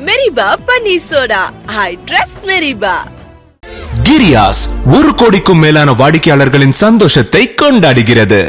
மெரிபா paneer soda. I trust மெரிபா. கிரியாஸ் 1 கோடிக்கும் மேலான வாடிக்கையாளர்களின் சந்தோஷத்தை கொண்டாடுகிறது.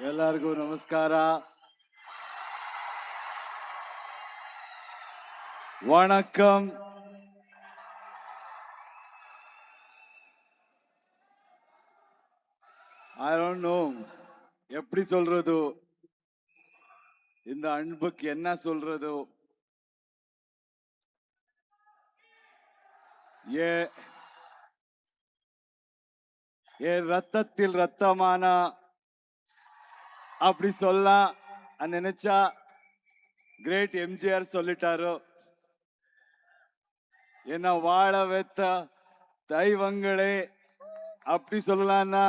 ಎಲ್ಲರಿಗೂ ನಮಸ್ಕಾರ. வணக்கம். I don't know எப்படி சொல்றது, இந்த அன்புக்கு என்ன சொல்றது. ஏ ரத்தத்தில் ரத்தமான அப்படி சொல்லலாம் நினைச்சா கிரேட் எம்ஜிஆர் சொல்லிட்டாரு. என்ன வாழ வைத்த தெய்வங்களே அப்படி சொல்லலாம்னா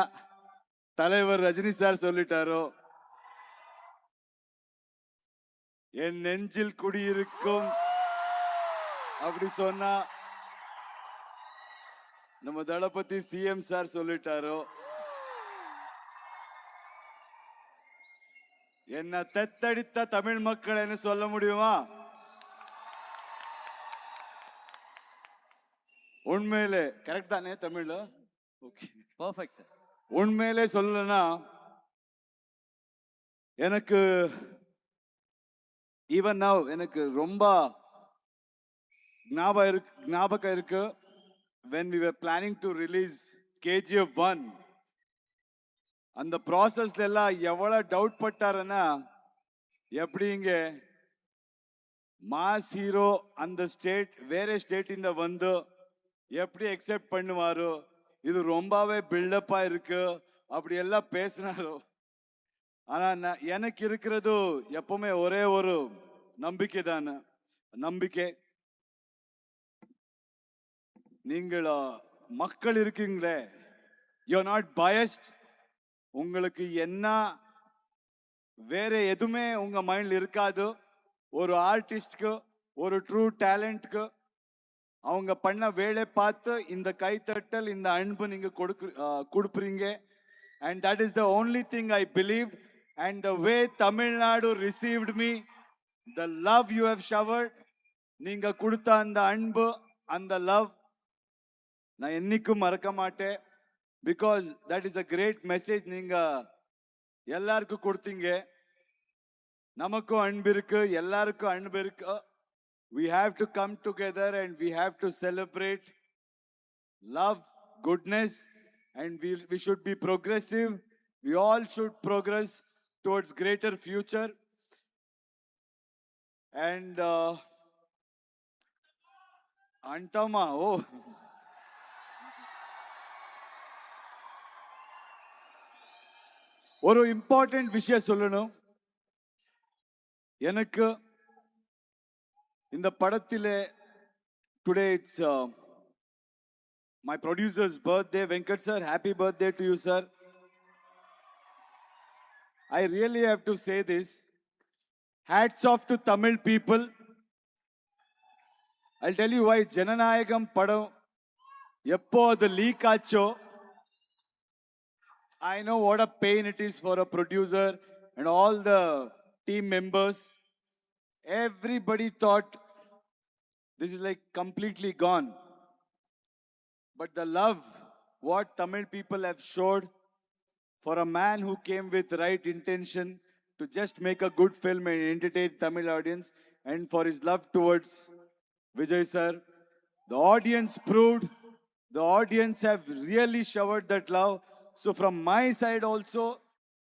தலைவர் ரஜினி சார் சொல்லிட்டாரு. என் நெஞ்சில் குடியிருக்கும் அப்படி சொன்னா நம்ம தளபதி சிஎம் சார் சொல்லிட்டாரு. என்ன தெத்தடித்த தமிழ் மக்கள் என்ன சொல்ல முடியுமா? உண்மையிலே கரெக்ட் தானே தமிழ்ல? Okay, perfect sir. உண்மையிலே சொல்லனா எனக்கு ஈவன் நவ் எனக்கு ரொம்ப ஞாபகம் இருக்கு. when we were planning to release KGF 1, அந்த ப்ராசஸ்ல எல்லாம் எவ்வளவு டவுட் பட்டாருன்னா, எப்படிங்க மாஸ் ஹீரோ அந்த ஸ்டேட் வேற ஸ்டேட் இந்த வந்து எப்படி எக்ஸெப்ட் பண்ணுவாரு, இது ரொம்பவே பில்டப்பா இருக்கு அப்படி எல்லாம் பேசினாரு. ஆனா எனக்கு இருக்கிறது எப்பவுமே ஒரே ஒரு நம்பிக்கை தானே. நம்பிக்கை நீங்கள் மக்கள் இருக்கீங்களே, யூ ஆர் நாட் பயஸ்ட். உங்களுக்கு என்ன வேற எதுவுமே உங்க மைண்ட்ல இருக்காது. ஒரு ஆர்டிஸ்ட்க்கு ஒரு ட்ரூ டேலண்ட்க்கு அவங்க பண்ண வேலை பார்த்து இந்த கைத்தட்டல் இந்த அன்பு நீங்க கொடுப்பீங்க. and that is the only thing I believed, and the way Tamil Nadu received me, the love you have showered, நீங்க கொடுத்த அந்த அன்பு அந்த லவ் நான் என்னைக்கும் மறக்க மாட்டேன். because that is a great message நீங்க எல்லாருக்கும் கொடுத்தீங்க. நமக்கும் அன்பு இருக்கு, எல்லாருக்கும் அன்பு இருக்கு. we have to come together and we have to celebrate love, goodness, and we should be progressive. We all should progress towards greater future. And antama ஒரு இம்பார்ட்டன்ட் விஷயம் சொல்லணும். எனக்கு இந்த படத்திலே today it's my producer's birthday. Venkat sir, happy birthday to you sir. I really have to say this, hats off to Tamil people. I'll tell you why. Jananayagam padam eppo adu leak aacho, I know what a pain it is for a producer and all the team members. Everybody thought this is like completely gone. But the love what Tamil people have showed for a man who came with right intention to just make a good film and entertain Tamil audience, and for his love towards Vijay sir, the audience proved The audience have really showered that love. So from my side also,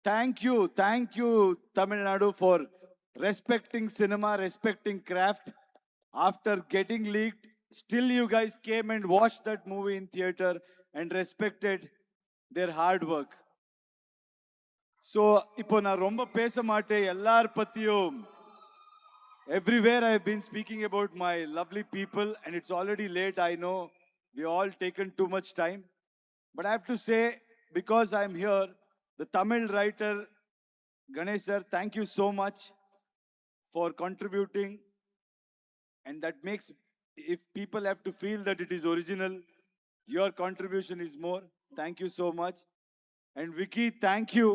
thank you, Tamil Nadu, for respecting cinema, respecting craft. After getting leaked, still you guys came and watched that movie in theater and respected their hard work. So இப்போ நான் ரொம்ப பேச மாட்டேன் எல்லார் பத்தியும். Everywhere I have been speaking about my lovely people, and it's already late, I know. We all taken too much time. But I have to say, because I'm here, the Tamil writer, Ganesh sir, thank you so much for contributing. And that makes, if people have to feel that it is original, your contribution is more. Thank you so much. And Vicky, thank you.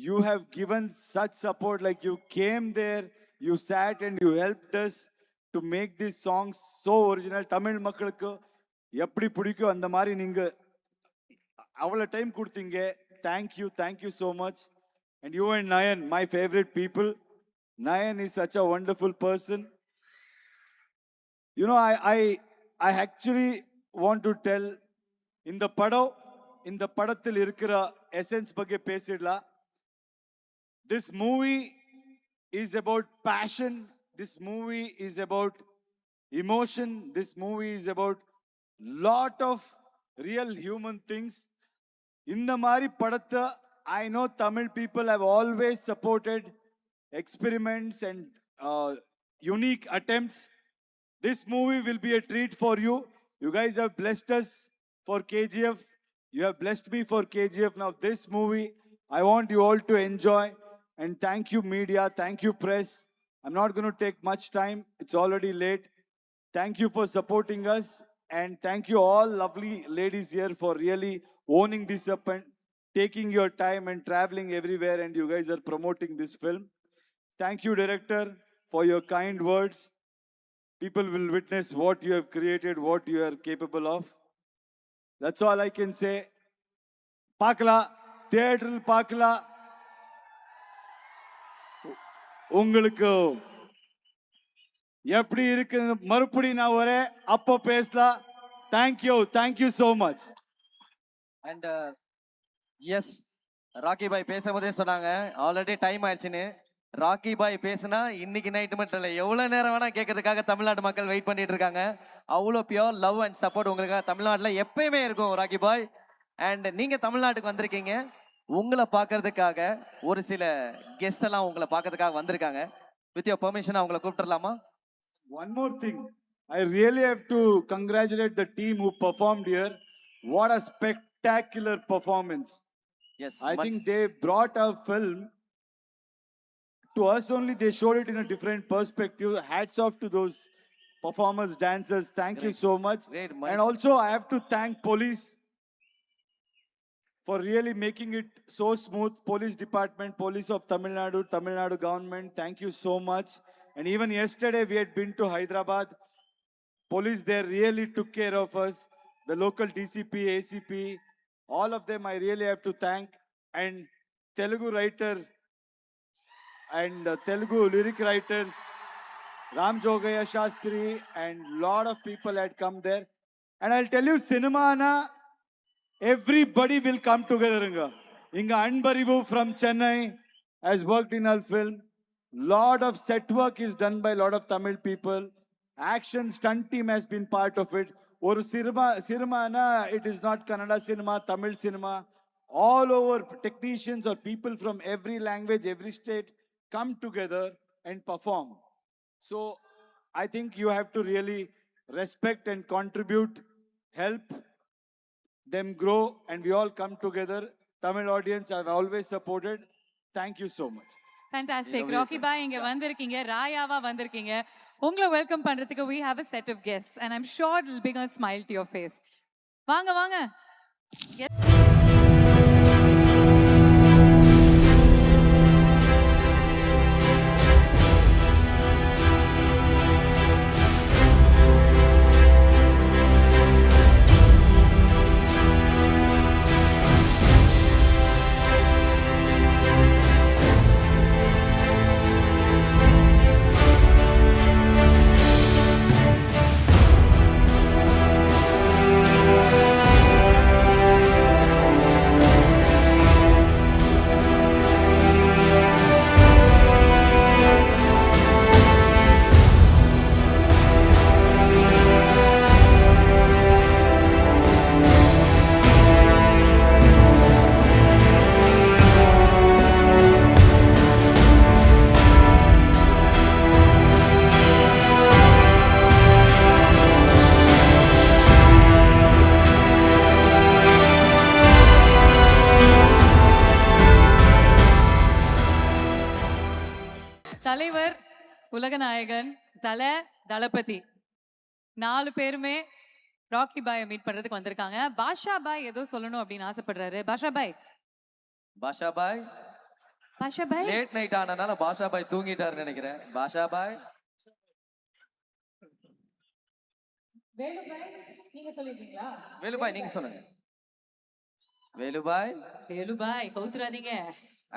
You have given such support, like you came there, you sat and you helped us to make these songs so original. Tamil மக்களுக்கு எப்படி பிடிக்கும் அந்த மாதிரி நீங்க அவ்வளோ time கொடுத்தீங்க. Thank you so much. And you and Nayan, my favorite people. Nayan is such a wonderful person. You know, I actually want to tell, இந்த படத்தில் இருக்கிற எசன்ஸ் பற்றி பேசிடலாம். This movie is about passion. This movie is about emotion. This movie is about lot of real human things. In the Mari Padatta, I know Tamil people have always supported experiments and unique attempts. This movie will be a treat for you. You guys have blessed us for KGF. You have blessed me for KGF. Now this movie, I want you all to enjoy. And thank you media, thank you press. I'm not going to take much time. It's already late. Thank you for supporting us. And thank you all lovely ladies here for really owning this up and taking your time and traveling everywhere. And you guys are promoting this film. Thank you, director, for your kind words. People will witness what you have created, what you are capable of. That's all I can say. Pakla, theatre Pakla. உங்களுக்கு எப்படி இருக்கு மறுபடி நான் ஒரே அப்போ பேசலாம். Thank you so much. And yes, Rocky bhai பேசும்போதே சொன்னாங்க ஆல்ரெடி டைம் ஆயிடுச்சுன்னு. ராக்கி பாய் பேசுனா இன்னைக்கு நைட்டு மட்டும் இல்லை, எவ்வளோ நேரம் வேணா கேட்கறதுக்காக தமிழ்நாட்டு மக்கள் வெயிட் பண்ணிட்டு இருக்காங்க. அவ்வளோ பியோர் லவ் அண்ட் சப்போர்ட் உங்களுக்காக தமிழ்நாட்டில் எப்பயுமே இருக்கும் ராக்கி பாய். அண்ட் நீங்கள் தமிழ்நாட்டுக்கு வந்திருக்கீங்க, உங்களை பார்க்கறதுக்காக ஒரு சில கெஸ்ட் எல்லாம் உங்களை பார்க்கறதுக்காக வந்திருக்காங்க. வித் யுவர் பெர்மிஷன் அவங்களை கூப்பிட்டுறலாமா? One more thing, I really have to congratulate the team who performed here. What a spectacular performance. Yes, I think they brought our film to us only. They showed it in a different perspective. Hats off to those performers, dancers. Thank you so much. Great. And also I have to thank police for really making it so smooth. Police department, police of Tamil Nadu government, thank you so much. And even yesterday we had been to Hyderabad. Police there really took care of us. The local DCP, ACP, all of them I really have to thank. And Telugu writer and Telugu lyric writers, Ram Jogaya Shastri, and lot of people had come there. And I'll tell you, cinema na, everybody will come together. Inga Anbarivu from Chennai has worked in our film. Lot of set work is done by lot of Tamil people. Action stunt team has been part of it. Or cinema na, it is not Kannada cinema, Tamil cinema. All over technicians or people from every language, every state come together and perform. So I think you have to really respect and contribute, help them grow, and we all come together. Tamil audience I've always supported. Thank you so much. Fantastic. Rocky bhai inga vandirkeenga, Rayava vandirkeenga. Ungala welcome பண்றதுக்கு we have a set of guests and I'm sure it'll bring a smile to your face. வாங்க. Yes. உலகநாயகன் தல தளபதி 4 பேருமே ராக்கி பாயை meet பண்றதுக்கு வந்திருக்காங்க. பாஷா பாய் ஏதோ சொல்லணும் அப்படின்னு ஆசைப்படுறாரு. பாஷா பாய், பாஷா பாய் பாஷா பாய். லேட் நைட் ஆனனால பாஷா பாய் தூங்கிட்டாருன்னு நினைக்கிறேன். பாஷா பாய் வேலு பாய் நீங்க சொல்லிட்டீங்களா? வேலு பாய் நீங்க சொல்லுங்க. வேலு பாய் வேலு பாய் கவுத்துறாதீங்க.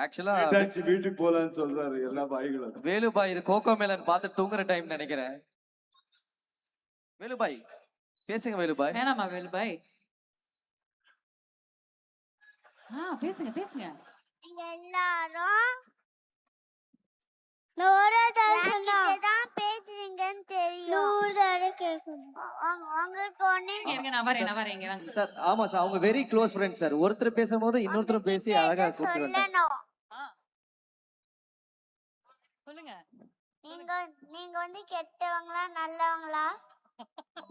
ஆக்சுவலா ஏதாச்சும் வீட்டுக்கு போலான்னு சொல்றாரு எல்லா பாய்களும். வேலு பாய் இது கோகோ மேலன் பார்த்து தூங்குற டைம் நினைக்கிறேன். வேலு பாய் பேசுங்க. வேலு பாய் வேணாமா வேலு பாய்? பேசுங்க பேசுங்க. நீங்க எல்லாரும் தான் பேசுறீங்கன்னு தெரியும். உங்களுக்கு ஒண்ணு இருங்க நான் வரேன் இங்க வாங்க. சார். ஆமா சார், அவங்க வெரி க்ளோஸ் ஃப்ரெண்ட்ஸ் சார். ஒருத்தர் பேசும்போது இன்னொருத்தரும் பேசி அழகா கூப்பிட்டு வந்தாங்க. சொல்லணும். சொல்லுங்க. நீங்க நீங்க வந்து கெட்டவங்களா நல்லவங்களா?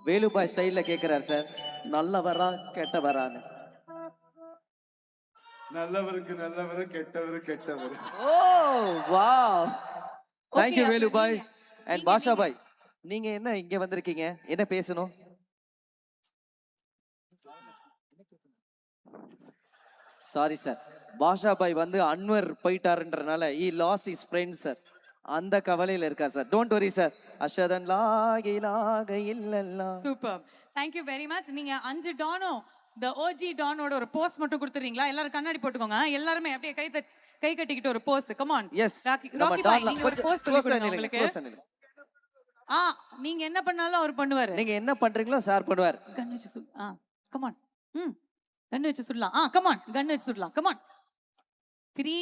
வேலு பாய் ஸ்டைல்ல கேக்குறாரு சார், நல்லவரா கெட்டவரான்னு. நல்லவருக்கு நல்லவர், கெட்டவர் கெட்டவர். Oh wow, thank you Okay, Velu bhai. நீங்க- அண்ட் பாஷா பாய், நீங்க என்ன இங்க வந்திருக்கீங்க? என்ன பேசணும்? சாரி சார், பாஷா பாய் வந்து அன்வர் போயிட்டாருன்றனால he lost his friend sir. அந்த கவலையில இருக்கார் சார். Don't worry sir. அஷதன் லாகி லாக இல்லல்லா. Super. Thank you very much. நீங்க 5 டானோ the OG டானோட ஒரு போஸ் மட்டும் கொடுத்துறீங்களா? எல்லாரும் கண்ணாடி போட்டுக்கோங்க. எல்லாரும் அப்படியே கை கட்டிக்கிட்டு ஒரு pose. Come on. Yes, Rocky நம்ம ராக்கி பாய் டான்ல நீங்க ஒரு போஸ் சொல்லி கொடுங்க உங்களுக்கு. நீங்க என்ன பண்ணாலும் அவர் பண்ணுவாரு. நீங்க என்ன பண்றீங்களோ சார் பண்ணுவார். கன் வச்சு சுடு. Come on. கன் வச்சு சுடலாம். Come on. கன் வச்சு சுடலாம். Come on. 3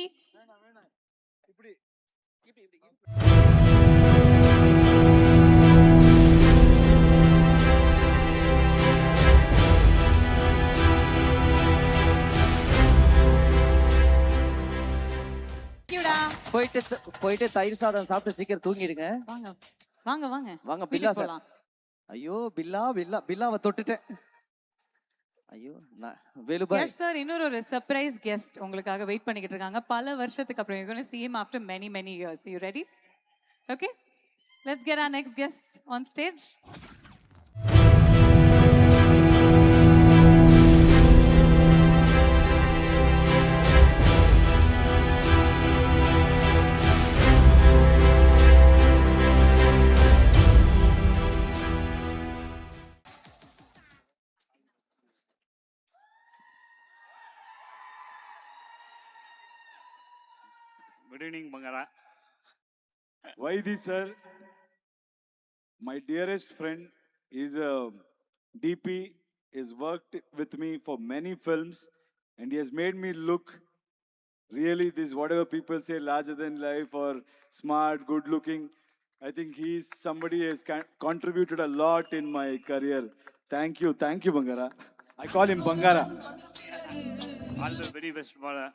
கியூடா. போயிட்டு தயிர் சாதம் சாப்பிட்டு சீக்கிரம் தூங்கிடுங்க. வாங்க வாங்க வாங்க வாங்க பில்லா வீட்டுக்கு சார். போலாம். ஐயோ பில்லாவை தொட்டுட்டேன். ஐயோ வேலு பாய். எஸ் சார், இன்னொரு ஒரு சர்ப்ரைஸ் கெஸ்ட் உங்களுக்காக வெயிட் பண்ணிக்கிட்டு இருக்காங்க. பல வருஷத்துக்கு அப்புறம் you're going to see him after many years. You ready? Okay, let's get our next guest on stage. Good evening, Bangara. Vaidhi sir, my dearest friend, is a DP, has worked with me for many films, and he has made me look really this whatever people say larger than life or smart, good looking. I think he's somebody who has contributed a lot in my career. Thank you Bangara. I call him Bangara. All the very best for the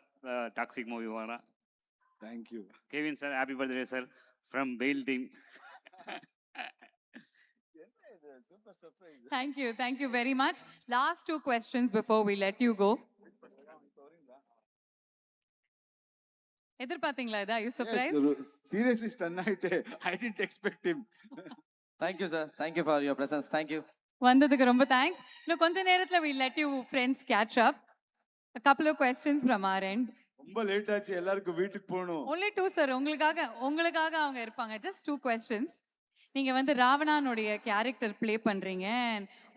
Toxic movie, Bangara. Thank you. Kevin sir, happy birthday, sir, from Bail team. Thank you very much. Last 2 questions before we let you go. எதிர்பார்த்தீங்களா இதா? You surprised? Yes, seriously stunned. I didn't expect him. Thank you sir. Thank you for your presence. Thank you. வந்ததுக்கு ரொம்ப thanks. இன்னும் கொஞ்ச நேரத்துல we let you friends catch up. A couple of questions from our end. ரொம்ப late ஆச்சு, எல்லாருக்கும் வீட்டுக்கு போகணும். Only 2 sir. உங்களுக்காக அவங்க இருப்பாங்க. Just 2 questions. நீங்க வந்து ராவணனுடைய கேரக்டர் ப்ளே பண்றீங்க.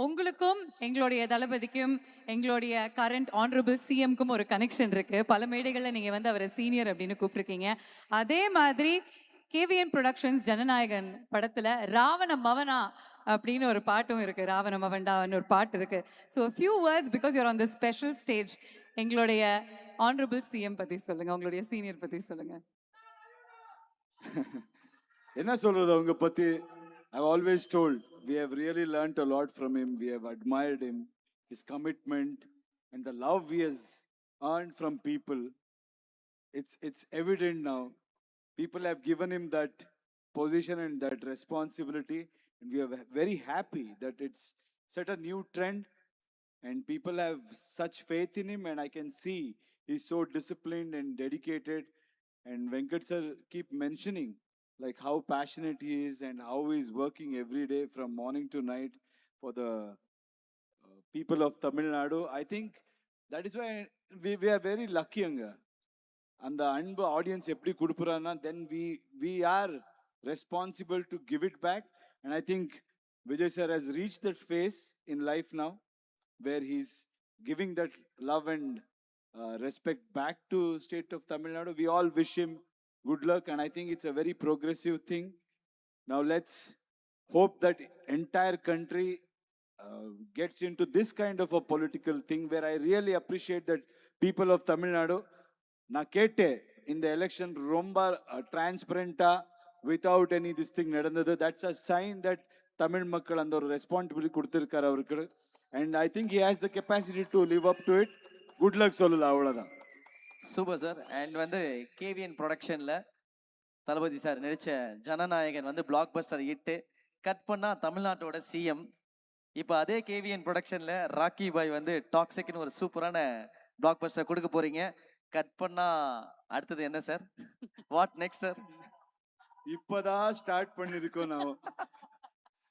உங்களுக்கும் எங்களுடைய தளபதிக்கும் எங்களுடைய கரண்ட் ஆனரபிள் சிஎம்க்கும் ஒரு கனெக்ஷன் இருக்கு. பல மேடைகளில் நீங்க வந்து அவரை சீனியர் அப்படின்னு கூப்பிட்டுருக்கீங்க. அதே மாதிரி கேவிஎன் ப்ரொடக்ஷன்ஸ் ஜனநாயகன் படத்துல ராவண மவனா அப்படின்னு ஒரு பாட்டும் இருக்கு. ராவண மவன்டான்னு ஒரு பாட்டு இருக்கு. So few words because you're on the special stage. எங்களுடைய ஆனரபிள் சிஎம் பத்தி சொல்லுங்க, உங்களுடைய சீனியர் பத்தி சொல்லுங்க. என்ன சொல்றது அவங்க பத்தி? I've always told we have really learnt a lot from him. We have admired him, his commitment and the love he has earned from people. It's evident now. People have given him that position and that responsibility, and we are very happy that it's set a new trend and people have such faith in him, and I can see he's so disciplined and dedicated. And Venkat sir keep mentioning like how passionate he is and how he's working every day from morning to night for the people of Tamil Nadu. I think that is why we are very lucky anga. And the anbu audience eppadi kudupurana, then we are responsible to give it back. And I think Vijay sir has reached that phase in life now where he's giving that love and respect back to state of Tamil Nadu. We all wish him good luck, and I think it's a very progressive thing. Now let's hope that entire country gets into this kind of a political thing where I really appreciate that people of Tamil Nadu, na kette in the election romba transparenta without any this thing nadandadu. That's a sign that Tamil makkal and ஒரு responsibility கொடுத்திருக்காரு அவருக்கு. And I think he has the capacity to live up to it. Good luck சொல்லலாம் அவ்வளவுதான். Super sir. And வந்து KVN ப்ரொடக்ஷனில் தளபதி sir நடித்த ஜனநாயகன் வந்து black Bastar hit. Cut பண்ணால் தமிழ்நாட்டோட சிஎம். இப்போ அதே கேவிஎன் ப்ரொடக்ஷனில் ராக்கி பாய் வந்து டாக்ஸிக்னு ஒரு சூப்பரான பிளாக் பஸ்டர் கொடுக்க போகிறீங்க. கட் பண்ணால் அடுத்தது என்ன சார்? What next sir? இப்போதான் ஸ்டார்ட் பண்ணியிருக்கோம். நான்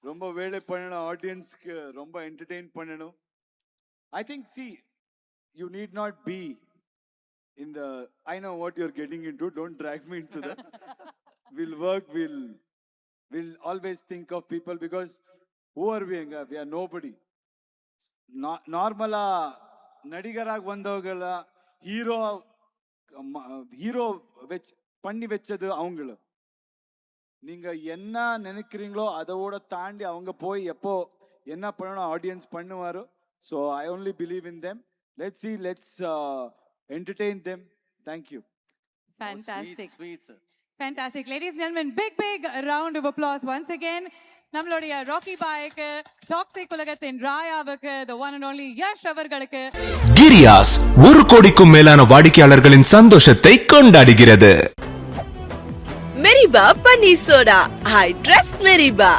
ரொம்ப வேலை பண்ணணும், ஆடியன்ஸ்க்கு ரொம்ப என்டர்டெயின் பண்ணணும். I think C you need not be in the, I know what you're getting into, don't drag me into that. We'll work, we'll always think of people, because who are we? We are nobody. Normala நடிகராக வந்தவங்கள hero பண்ணி வச்சது அவங்கள. நீங்க என்ன நினைக்கிறீங்களோ அதோட தாண்டி அவங்க போய் எப்போ என்ன பண்ணணும் audience பண்ணுவாரோ. So I only believe in them. Let's see, let's entertain them. Thank you. Fantastic. Sweet, sir. Fantastic. Ladies and gentlemen, big round of applause once again. நம்மளுடைய ராக்கி பாய்க்கு, டாக்ஸிக் உலகத்தின் ராயாவுக்கு, the one and only Yash அவர்களுக்கு. கிரியாஸ் 1 கோடிக்கும் மேலான வாடிக்கையாளர்களின் சந்தோஷத்தை கொண்டாடுகிறது. மெரிபா பன்னீர் soda, I trust மெரிபா.